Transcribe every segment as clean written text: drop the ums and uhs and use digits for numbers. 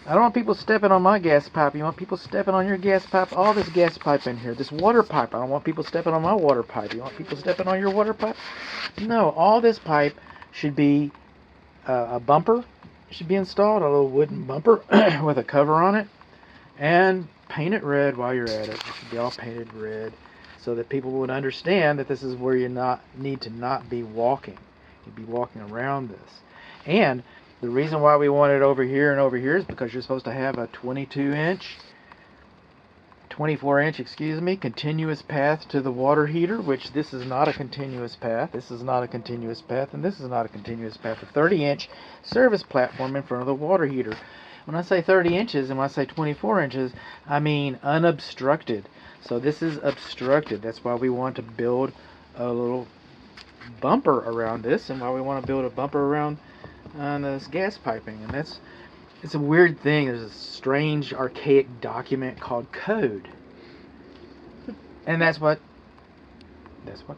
I don't want people stepping on my gas pipe. You want people stepping on your gas pipe? All this gas pipe in here. This water pipe. I don't want people stepping on my water pipe. You want people stepping on your water pipe? No, all this pipe should be a bumper. Should be installed, a little wooden bumper with a cover on it. And paint it red while you're at it. It should be all painted red so that people would understand that this is where you need to not be walking. You'd be walking around this. And the reason why we want it over here and over here is because you're supposed to have a 24-inch, continuous path to the water heater, which this is not a continuous path. This is not a continuous path, and this is not a continuous path. A 30-inch service platform in front of the water heater. When I say 30 inches and when I say 24 inches, I mean unobstructed. So this is obstructed. That's why we want to build a little bumper around this, and why we want to build a bumper around this gas piping. And it's a weird thing. There's a strange archaic document called code, and that's what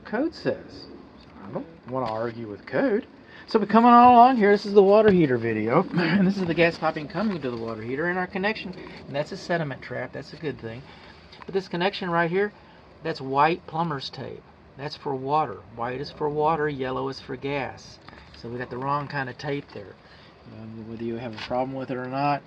code says. So I don't want to argue with code. So we're coming all along here. This is the water heater video, and this is the gas piping coming to the water heater, and our connection, and that's a sediment trap. That's a good thing. But this connection right here, that's white plumber's tape. That's for water. White is for water, yellow is for gas. So we got the wrong kind of tape there. Whether you have a problem with it or not,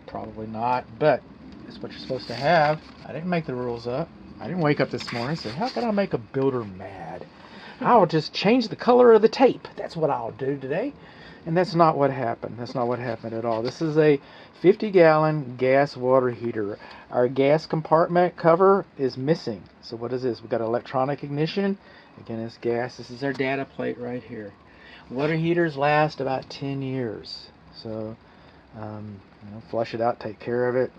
probably not, but it's what you're supposed to have. I didn't make the rules up. I didn't wake up this morning and say, how can I make a builder mad? I'll just change the color of the tape. That's what I'll do today. And that's not what happened. That's not what happened at all. This is a 50-gallon gas water heater. Our gas compartment cover is missing. So what is this? We've got electronic ignition. Again, it's gas. This is our data plate right here. Water heaters last about 10 years. So, flush it out, take care of it.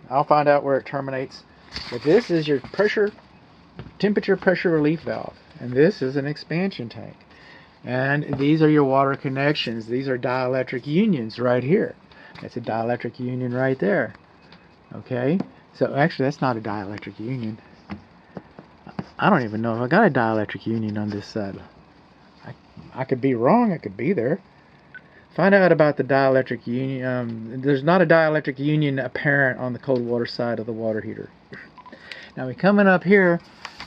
I'll find out where it terminates. But this is your temperature pressure relief valve. And this is an expansion tank. And these are your water connections. These are dielectric unions right here. That's a dielectric union right there. Okay? So actually that's not a dielectric union. I don't even know if I got a dielectric union on this side. I could be wrong. It could be there. Find out about the dielectric union. There's not a dielectric union apparent on the cold water side of the water heater. Now we're coming up here.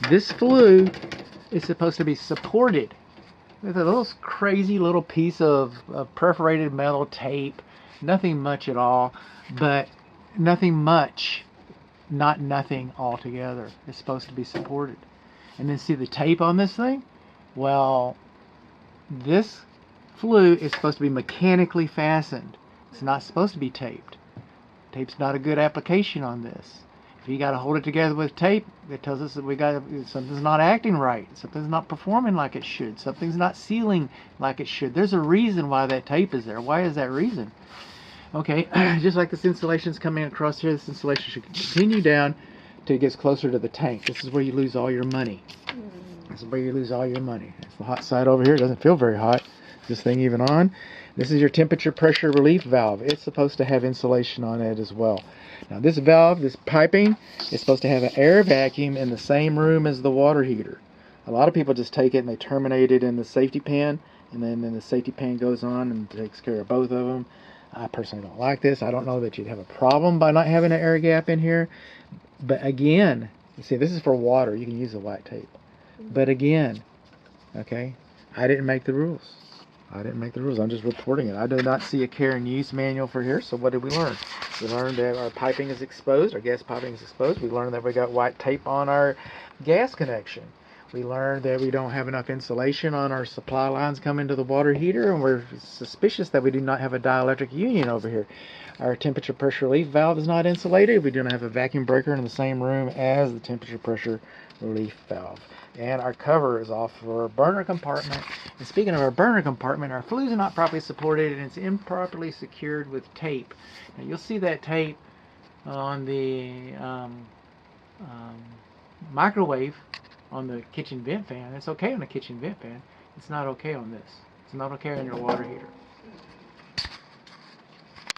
This flue is supposed to be supported with a little crazy little piece of perforated metal tape. Nothing much at all, but nothing much, not nothing altogether. It's supposed to be supported. And then see the tape on this thing? Well, this flue is supposed to be mechanically fastened. It's not supposed to be taped. Tape's not a good application on this. If you got to hold it together with tape, it tells us that something's not acting right. Something's not performing like it should. Something's not sealing like it should. There's a reason why that tape is there. Why is that reason? Okay, just like this insulation's coming across here, this insulation should continue down till it gets closer to the tank. This is where you lose all your money. This is where you lose all your money. It's the hot side over here. It doesn't feel very hot. Is this thing even on? This is your temperature pressure relief valve. It's supposed to have insulation on it as well. Now this valve, this piping, is supposed to have an air vacuum in the same room as the water heater. A lot of people just take it and they terminate it in the safety pan, and then the safety pan goes on and takes care of both of them. I personally don't like this. I don't know that you'd have a problem by not having an air gap in here. But again, you see, this is for water. You can use the white tape. But again, okay, I didn't make the rules. I didn't make the rules. I'm just reporting it. I did not see a care and use manual for here. So what did we learn? We learned that our piping is exposed. Our gas piping is exposed. We learned that we got white tape on our gas connection. We learned that we don't have enough insulation on our supply lines coming to the water heater, and we're suspicious that we do not have a dielectric union over here. Our temperature pressure relief valve is not insulated. We do not have a vacuum breaker in the same room as the temperature pressure relief valve. And our cover is off for our burner compartment. And speaking of our burner compartment, our flues are not properly supported and it's improperly secured with tape. Now you'll see that tape on the microwave on the kitchen vent fan. It's okay on the kitchen vent fan. It's not okay on this. It's not okay on your water heater.